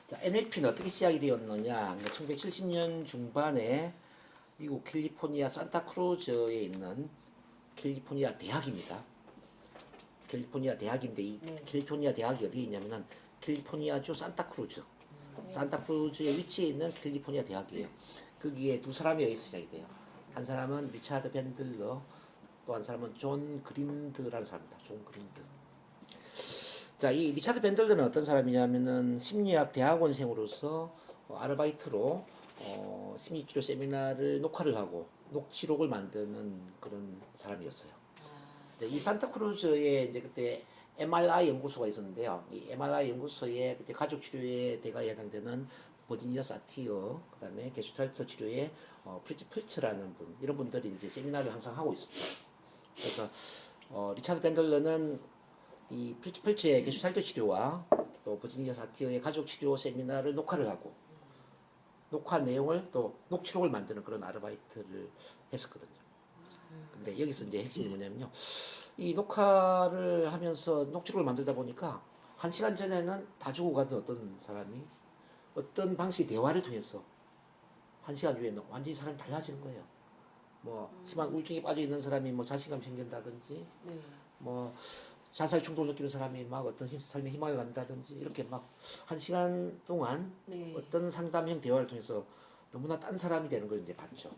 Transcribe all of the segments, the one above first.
자, NLP는 어떻게 시작이 되었느냐? 1970년 중반에 미국 캘리포니아 산타크루즈에 있는 캘리포니아 대학입니다. 캘리포니아 대학인데 이 네. 캘리포니아 대학이 어디 있냐면은 캘리포니아주 산타크루즈. 네. 산타크루즈에 위치해 있는 캘리포니아 대학이에요. 거기에 두 사람이 여기서 시작이 돼요. 한 사람은 리차드 밴들러, 또 한 사람은 존 그린드라는 사람입니다. 존 그린드. 자, 이 리차드 밴들러는 어떤 사람이냐면은 심리학 대학원생으로서 아르바이트로 심리치료 세미나를 녹화를 하고 녹취록을 만드는 그런 사람이었어요. 이제 이 산타크루즈에 이제 그때 MRI 연구소가 있었는데요. 이 MRI 연구소에 그때 가족 치료에 대가 해당되는 버지니아 사티어, 그다음에 게슈탈트 치료의 프리츠 필츠라는 분, 이런 분들이 이제 세미나를 항상 하고 있었죠. 그래서 리차드 밴들러는 이 프리츠 필츠의 게슈탈트 치료와 또 버지니아 사티어의 가족 치료 세미나를 녹화를 하고 녹화 내용을 또 녹취록을 만드는 그런 아르바이트를 했었거든요. 근데 여기서 이제 핵심이 뭐냐면요. 이 녹화를 하면서 녹취록을 만들다 보니까 1시간 전에는 다 죽어가던 어떤 사람이 어떤 방식의 대화를 통해서 1시간 후에는 완전히 사람이 달라지는 거예요. 뭐 심한 우울증에 빠져 있는 사람이 뭐 자신감 생긴다든지, 네. 뭐 자살 충동을 느끼는 사람이 막 어떤 삶의 희망을 갖는다든지, 이렇게 막 1시간 동안 네. 어떤 상담형 대화를 통해서 너무나 딴 사람이 되는 걸 이제 봤죠.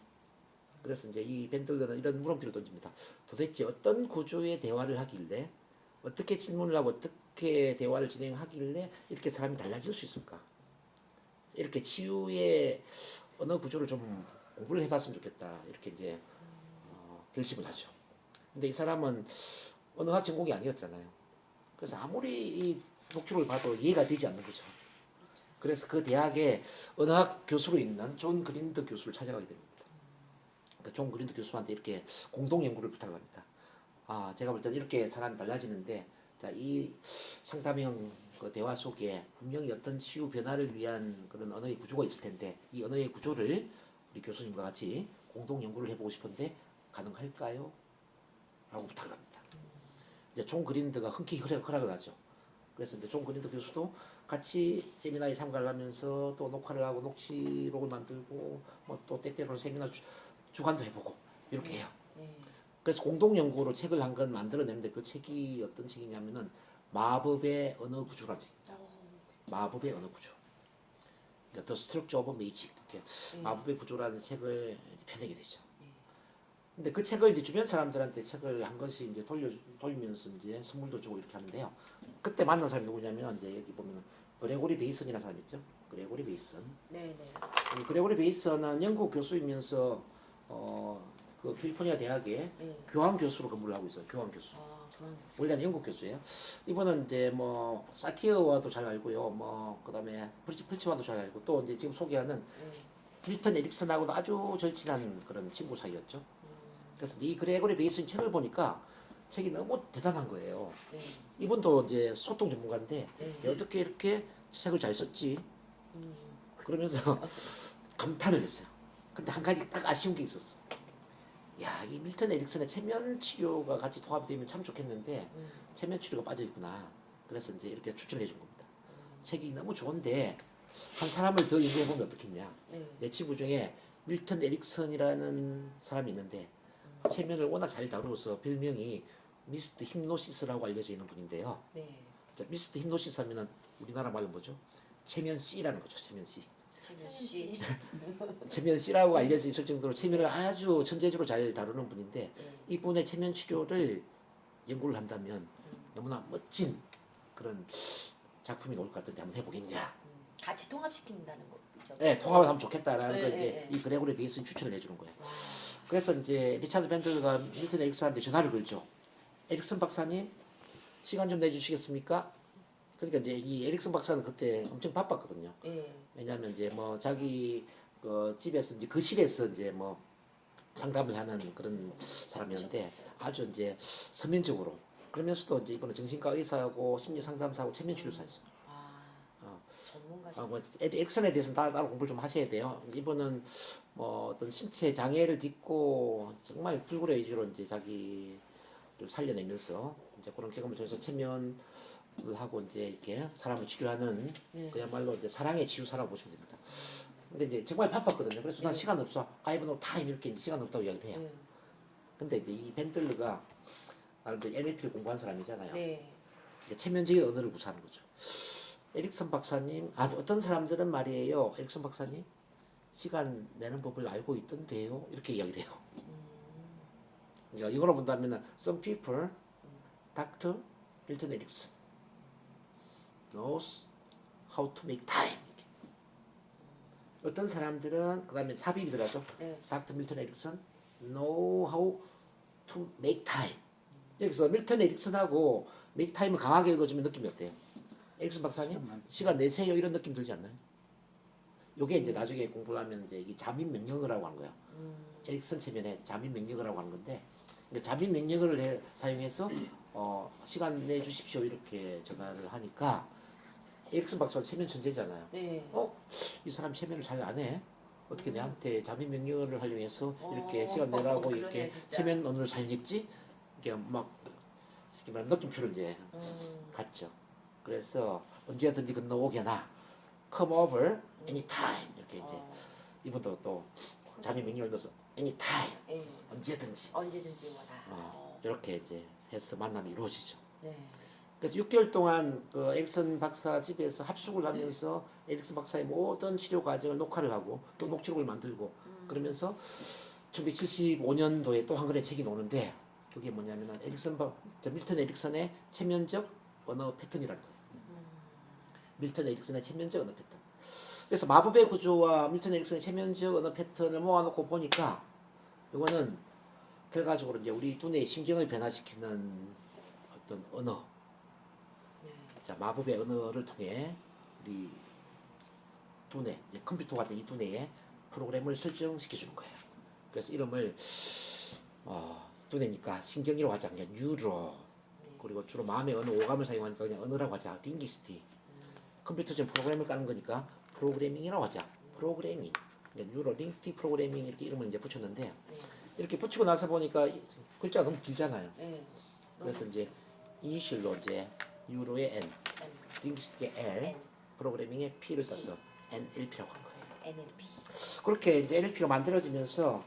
그래서 이제 이 밴들러는 이런 물음표를 던집니다. 도대체 어떤 구조의 대화를 하길래, 어떻게 질문을 하고 어떻게 대화를 진행하길래 이렇게 사람이 달라질 수 있을까? 이렇게 치유의 언어 구조를 좀 공부를 해봤으면 좋겠다. 이렇게 이제 결심을 하죠. 근데 이 사람은 언어학 전공이 아니었잖아요. 그래서 아무리 이 녹취록을 봐도 이해가 되지 않는 거죠. 그래서 그 대학에 언어학 교수로 있는 존 그린드 교수를 찾아가게 됩니다. 그러니까 존 그린드 교수한테 이렇게 공동 연구를 부탁을 합니다. 아, 제가 볼 때는 이렇게 사람이 달라지는데, 자, 이 상담형 그 대화 속에 분명히 어떤 치유 변화를 위한 그런 언어의 구조가 있을 텐데, 이 언어의 구조를 우리 교수님과 같이 공동 연구를 해보고 싶은데 가능할까요? 라고 부탁을 합니다. 이제 존 그린드가 흔쾌히 허락을 하죠. 그래서 이제 존 그린드 교수도 같이 세미나에 참가를 하면서 또 녹화를 하고 녹취록을 만들고 뭐 또 때때로는 세미나 주관도 해보고 이렇게 해요. 네. 그래서 그래서 공동 연구로 책을 한 권 만들어내는데 그 책이 어떤 책이냐면은 마법의 언어 구조라는 책. 마법의 언어 구조. 그러니까 The Structure of Magic. 이렇게 마법의 구조라는 책을 펴내게 되죠. 근데 그 책을 이제 주변 사람들한테 책을 한 권씩 이제 돌리면서 이제 선물도 주고 이렇게 하는데요. 그때 만난 사람이 누구냐면 이제 여기 보면 그레고리 베이슨이라는 사람 있죠. 그레고리 베이슨. 네. 이 그레고리 베이슨은 영국 교수이면서 그 캘리포니아 대학에 네. 교환 교수로 근무를 하고 있어요. 교환 교수. 그만. 원래는 영국 교수예요. 이분은 이제 뭐 사티어와도 잘 알고요. 뭐 그다음에 프리츠 필츠와도 잘 알고, 또 이제 지금 소개하는 네. 밀턴 에릭슨하고도 아주 절친한 그런 친구 사이였죠. 그래서 이 그레고리 베이슨 책을 보니까 책이 너무 대단한 거예요. 네. 이분도 이제 소통 전문가인데 네. 어떻게 이렇게 책을 잘 썼지? 그러면서 감탄을 했어요. 근데 한 가지 딱 아쉬운 게 있었어. 야, 이 밀턴 에릭슨의 체면 치료가 같이 통합이 되면 참 좋겠는데 체면 치료가 빠져 있구나. 그래서 이제 이렇게 추천해 준 겁니다. 책이 너무 좋은데 한 사람을 더 연구해 보면 어떻겠냐. 네. 내 친구 중에 밀턴 에릭슨이라는 사람이 있는데 체면을 워낙 잘 다루어서 별명이 미스터 힙노시스라고 알려져 있는 분인데요. 네. 자, 미스터 힙노시스 하면은 우리나라 말로 뭐죠? 체면 C라는 거죠. 체면 C. 천연 씨. 체면 C라고 알려져 있을 정도로 체면을 아주 천재적으로 잘 다루는 분인데, 네. 이분의 체면 치료를 연구를 한다면 너무나 멋진 그런 작품이 나올 것 같은데 한번 해보겠냐. 같이 통합시킨다는 거죠. 네, 통합을 하면 좋겠다라는 네, 걸 이제 네, 네. 이 그레고리 베이슨 추천을 해주는 거예요. 그래서 이제 리차드 밴들가 밀턴 에릭슨한테 전화를 걸죠. 에릭슨 박사님, 시간 좀 내주시겠습니까? 그러니까 이제 이 에릭슨 박사는 그때 엄청 바빴거든요. 네. 왜냐하면 이제 뭐 자기 그 집에서 이제 거실에서 이제 뭐 상담을 하는 그런 사람이었는데 아주 이제 서면적으로, 그러면서도 이제 이번에 정신과 의사하고 심리 상담사하고 체면 치료사였어요. 전문가시. 뭐 에릭슨에 대해서는 따로 공부를 좀 하셔야 돼요. 이분은 뭐 어떤 신체 장애를 딛고 정말 불굴의 의지로 이제 자기를 살려내면서 이제 그런 경험을 통해서 체면 하고 이제 이렇게 사람을 치료하는 네. 그야말로 이제 사랑의 치유사라고 보시면 됩니다. 근데 이제 정말 바빴거든요. 그래서 난 네. 시간 없어. I have no time 이렇게 이제 시간 없다고 이야기를 해요. 네. 근데 이제 이 벤들르가 나름 이제 NLP를 공부한 사람이잖아요. 네. 이제 체면적인 언어를 구사하는 거죠. 에릭슨 박사님, 어떤 사람들은 말이에요. 에릭슨 박사님, 시간 내는 법을 알고 있던데요. 이렇게 이야기를 해요. 그러니까 이걸로 본다면 some people, Dr. 밀턴 에릭슨 knows how to make time. 이렇게. 어떤 사람들은 그다음에 삽입이 들어가죠. 네. Dr. 밀턴 에릭슨 know how to make time. 여기서 밀턴 에릭슨하고 make time을 강하게 읽어주면 느낌이 어때요? 에릭슨 박사님 시간 내세요 이런 느낌 들지 않나요? 요게 이제 나중에 공부를 하면 이제 이 잠입 명령어라고 하는 거예요. 에릭슨 체면에 잠입 명령어라고 하는 건데 그러니까 잠입 명령어를 사용해서 시간 내 주십시오 이렇게 전화를 하니까 에릭슨 박사는 체면 천재잖아요. 네. 이 사람 체면을 잘 안 해. 어떻게 내한테 잠입 명령어를 활용해서 이렇게 시간 내라고 그러네, 이렇게 진짜. 체면 언어를 사용했지? 이게 막 쉽게 말하면 느낌표를 이제 갔죠. 그래서 언제든지 건너오게나 come over anytime 이렇게 이제 이분도 또 잠입 명령을 넣어서 anytime 네. 언제든지 언제든지 원하. 이렇게 이제 해서 만남이 이루어지죠. 네. 그래서 6개월 동안 그 에릭슨 박사 집에서 합숙을 하면서 에릭슨 박사의 모든 치료 과정을 녹화를 하고 또 녹취록을 만들고 그러면서 1975년도에 또 한 권의 책이 나오는데 그게 뭐냐면은 밀턴 에릭슨의 체면적 언어 패턴이라는 거예요. 밀턴 에릭슨의 체면적 언어 패턴. 그래서 마법의 구조와 밀턴 에릭슨의 체면적 언어 패턴을 모아놓고 보니까 이거는 결과적으로 이제 우리 두뇌의 신경을 변화시키는 어떤 언어. 네. 자, 마법의 언어를 통해 우리 두뇌, 이제 컴퓨터 같은 이 두뇌에 프로그램을 설정시켜 주는 거예요. 그래서 이름을 두뇌니까 신경이라고 하지 않냐, 뉴로. 그리고 주로 마음의 언어, 오감을 사용하니까 그냥 언어라고 하자, 링기스틱. 컴퓨터처럼 프로그램을 까는 거니까 프로그래밍이라고 하자, 프로그래밍. 그러니까 뉴로 링기스틱 프로그래밍 이렇게 이름을 이제 붙였는데 네. 이렇게 붙이고 나서 보니까 글자가 너무 길잖아요. 네. 그래서 이제 이니셜로 이제 뉴로의 N, 링기스틱의 L, N. 프로그래밍의 P를 떠서 NLP라고 한 거예요. NLP. 그렇게 이제 NLP가 만들어지면서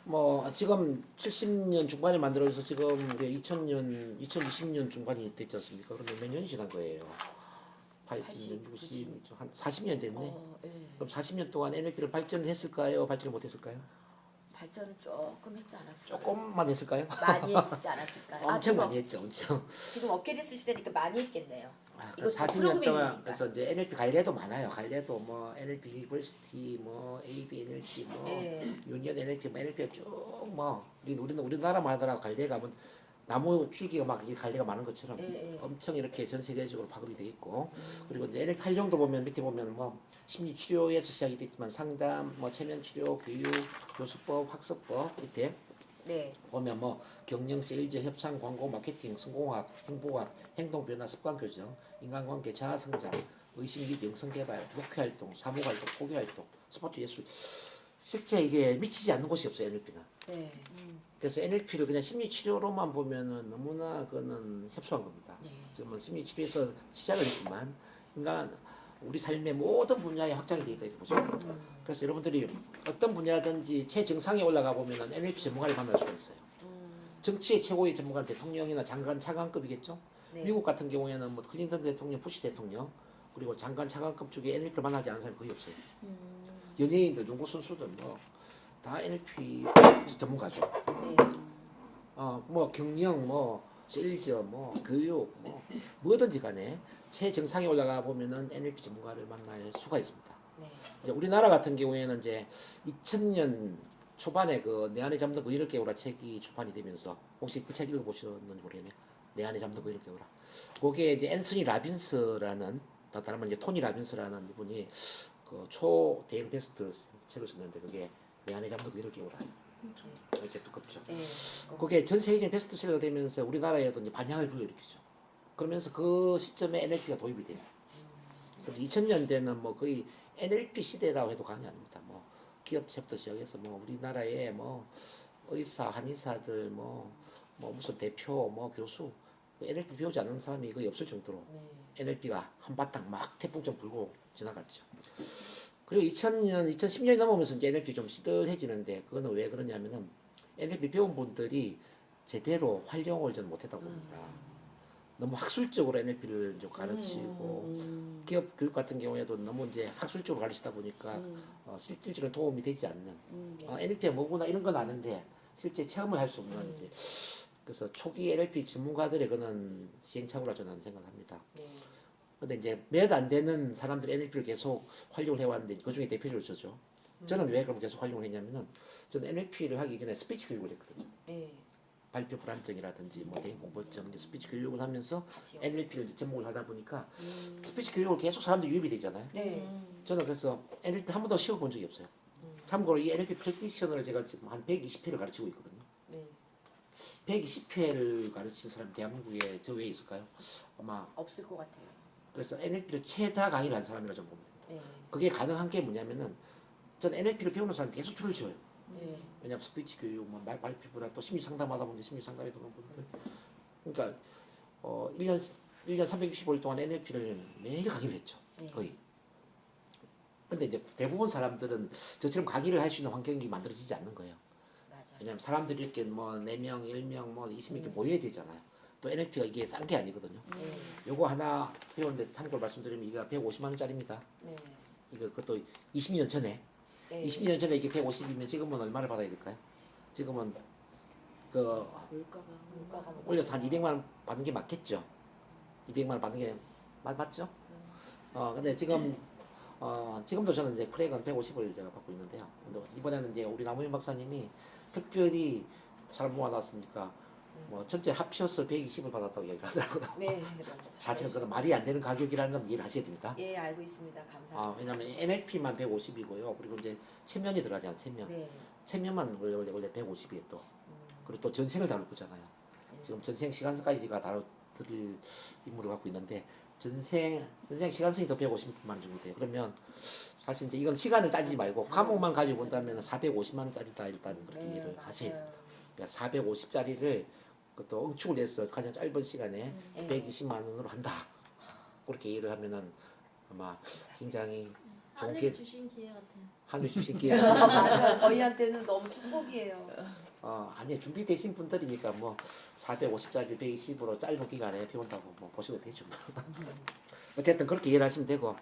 뭐 지금 70년 중반에 만들어져서 지금 이제 2020년 중반이 됐지 않습니까? 그러면 몇 년이 지난 거예요? 80년, 90, 한 40년 됐네. 네. 그럼 40년 동안 NLP를 발전을 했을까요? 발전을 못 했을까요? 발전은 조금 했지 않았을까요? 조금만 했을까요? 많이 했지 않았을까요? 엄청 지금 많이 했죠, 엄청. 지금 업계를 쓰시다니까 많이 했겠네요. 그럼 이것도 40년 동안 프로그래밍이니까. 그래서 이제 NLP 관례도 많아요. 관례도 뭐 NLP 유니버시티, 뭐 AB NLP, 뭐 네. 유니언 NLP, 뭐 NLP가 쭉뭐 우리나라만 하더라도 관례가 뭐 나무 줄기가 막 이 관례가 많은 것처럼 엄청 이렇게 전 세계적으로 파급이 되어 있고 그리고 이제 NLP 활용도 보면 밑에 보면 뭐 심리 치료에서 시작이 됐지만 상담, 뭐 체면 치료, 교육, 교수법, 학습법 밑에 네. 보면 뭐 경영, 세일즈, 협상, 광고, 마케팅, 성공학, 행복학, 행동 변화, 습관 교정, 인간관계, 자아 성장, 의식 및 영성 개발, 목회 활동, 사무 활동, 포기 활동, 스포츠 예술. 실제 이게 미치지 않는 곳이 없어요, NLP는. 네. 그래서 NLP를 그냥 심리 치료로만 보면은 너무나 그거는 협소한 겁니다. 네. 지금은 심리 치료에서 시작을 했지만 인간 우리 삶의 모든 분야에 확장이 되어 있다 이렇게 보시면 됩니다. 그래서 여러분들이 어떤 분야든지 최정상에 올라가 보면은 NLP 전문가를 만날 수가 있어요. 정치의 최고의 전문가는 대통령이나 장관 차관급이겠죠. 네. 미국 같은 경우에는 뭐 클린턴 대통령, 부시 대통령 그리고 장관 차관급 중에 NLP를 만나지 않은 사람이 거의 없어요. 연예인들, 농구 선수들 뭐 다 NLP 전문가죠. 네. 뭐 경영, 뭐 세일즈, 뭐 교육, 뭐 뭐든지 간에 최정상에 올라가 보면은 NLP 전문가를 만날 수가 있습니다. 네. 이제 우리나라 같은 경우에는 이제 2000년 초반에 그 내 안에 잠든 그 일을 깨우라 책이 출판이 되면서 혹시 그 책 읽어보셨는지 모르겠네요. 내 안에 잠든 그 일을 깨우라. 그게 이제 앤서니 라빈스라는 다른 말로 이제 토니 라빈스라는 이분이 그 초대형 베스트 책을 썼는데 그게 내 안에 잠든 그 일을 깨우라. 이렇게 두껍죠. 네. 그게 전 세계적인 베스트셀러가 되면서 우리나라에도 이제 반향을 불러일으키죠. 그러면서 그 시점에 NLP가 도입이 돼요. 그래서 2000년대는 뭐 거의 NLP 시대라고 해도 과언이 아닙니다. 뭐 기업체부터 시작해서 뭐 우리나라의 뭐 의사, 한의사들 뭐 무슨 대표, 뭐 교수 NLP 배우지 않는 사람이 거의 없을 정도로 네. NLP가 한바탕 막 태풍처럼 불고 지나갔죠. 그리고 2000년, 2010년이 넘어오면서 이제 NLP 좀 시들해지는데 그거는 왜 그러냐면은 NLP 배운 분들이 제대로 활용을 저는 못했다고 봅니다. 너무 학술적으로 NLP를 좀 가르치고 기업 교육 같은 경우에도 너무 이제 학술적으로 가르치다 보니까 실질적으로 도움이 되지 않는 네. NLP가 뭐구나 이런 건 아는데 실제 체험을 할 수 없는 이제 그래서 초기 NLP 전문가들의 그는 시행착오라 저는 생각합니다. 네. 근데 이제 몇 안 되는 사람들이 NLP를 계속 활용을 해왔는데 그 중에 대표적으로 저죠. 저는 왜 그럼 계속 활용을 했냐면은 저는 NLP를 하기 전에 스피치 교육을 했거든요. 네. 발표 불안증이라든지 뭐 대인 공포증 이제 스피치 교육을 하면서 같이요. NLP를 이제 접목을 하다 보니까 스피치 교육을 계속 사람들이 유입이 되잖아요. 네. 저는 그래서 NLP 한 번도 시험본 적이 없어요. 참고로 이 NLP 프랙티셔너를 제가 지금 한 120회를 가르치고 있거든요. 네. 120회를 가르친 사람이 대한민국에 저 외에 있을까요? 아마 없을 것 같아요. 그래서 NLP를 최다 강의를 한 사람이라 저는 보면 됩니다. 네. 그게 가능한 게 뭐냐면은 전 NLP를 배우는 사람이 계속 줄을 줘요. 네. 왜냐면 스피치 교육, 뭐 발표부나 또 심리 상담하다 보니 심리 상담에 들어온 분들. 그러니까 1년 365일 동안 NLP를 매일 강의를 했죠. 네. 거의. 근데 이제 대부분 사람들은 저처럼 강의를 할 수 있는 환경이 만들어지지 않는 거예요. 맞아요. 왜냐면 사람들이 이렇게 뭐 4명, 10명, 뭐 20명 이렇게 모여야 되잖아요. 또 NLP가 이게 싼 게 아니거든요. 네. 요거 하나 배우는데 참고로 말씀드리면 이게 150만 원짜리입니다. 네. 이거 그것도 20년 전에 네. 20년 전에 이게 150이면 지금은 얼마를 받아야 될까요? 지금은 그 물가가 뭐 올려서 한 200만 원 받는 게 맞겠죠? 200만 원 받는 게 맞죠? 근데 지금도 저는 이제 프렉은 150을 제가 받고 있는데요. 근데 이번에는 이제 우리 남우현 박사님이 특별히 사람 모아놨으니까 뭐 전체 합쳐서 120을 받았다고 얘기를 하더라고요. 네. 사실은 그건 말이 안 되는 가격이라는 건 이해를 하셔야 됩니다. 예, 알고 있습니다. 감사합니다. 왜냐면 NLP만 150이고요. 그리고 이제 체면이 들어가잖아요. 체면. 네. 체면만 원래 150이에요 또. 그리고 또 전생을 다룰 거잖아요. 네. 지금 전생 시간까지 제가 다뤄드릴 임무를 갖고 있는데 전생 시간성이 더 150만 원 정도 돼요. 그러면 사실 이제 이건 시간을 따지지 말고 과목만 가지고 본다면 450만 원짜리다 일단 그렇게 네, 이해를 하셔야 돼요. 맞아요. 그러니까 450짜리를 그것도 응축을 해서 가장 짧은 시간에 네. 120만 원으로 한다. 그렇게 이해를 하면은 아마 굉장히 좋은 하늘이 주신 기회 같아요. 하늘 주신 기회. 맞아요. 저희한테는 너무 축복이에요. 아니 준비되신 분들이니까 뭐 450짜리 120으로 짧은 기간에 배운다고 뭐 보셔도 되죠. 어쨌든 그렇게 이해를 하시면 되고.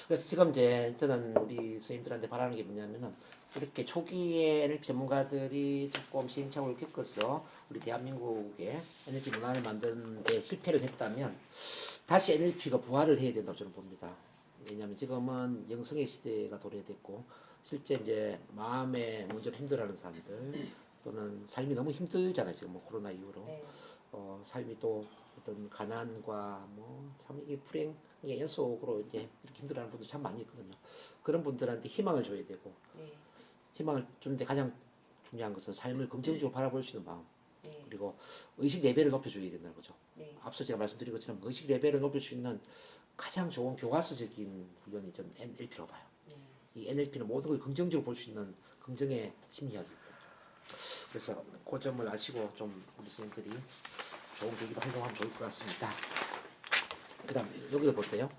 그래서 지금 이제 저는 우리 선생님들한테 바라는 게 뭐냐면은 이렇게 초기에 NLP 전문가들이 조금 시행착오를 겪어서 우리 대한민국의 NLP 문화를 만드는 데 실패를 했다면 다시 NLP가 부활을 해야 된다고 저는 봅니다. 왜냐하면 지금은 영성의 시대가 도래됐고 실제 이제 마음의 문제로 힘들어하는 사람들 또는 삶이 너무 힘들잖아요. 지금 뭐 코로나 이후로 네. 삶이 또 어떤 가난과 뭐 참 이게 불행의 연속으로 이제 이렇게 힘들어하는 분들 참 많이 있거든요. 그런 분들한테 희망을 줘야 되고 네. 희망을 주는데 가장 중요한 것은 삶을 긍정적으로 바라볼 수 있는 마음 네. 그리고 의식 레벨을 높여줘야 된다는 거죠. 네. 앞서 제가 말씀드린 것처럼 의식 레벨을 높일 수 있는 가장 좋은 교과서적인 훈련이 저는 NLP라고 봐요. 네. 이 NLP는 모든 걸 긍정적으로 볼 수 있는 긍정의 심리학입니다. 그래서 그 점을 아시고 좀 우리 선생님들이 좋은 계기로 활동하면 좋을 것 같습니다. 그 다음 여기를 보세요.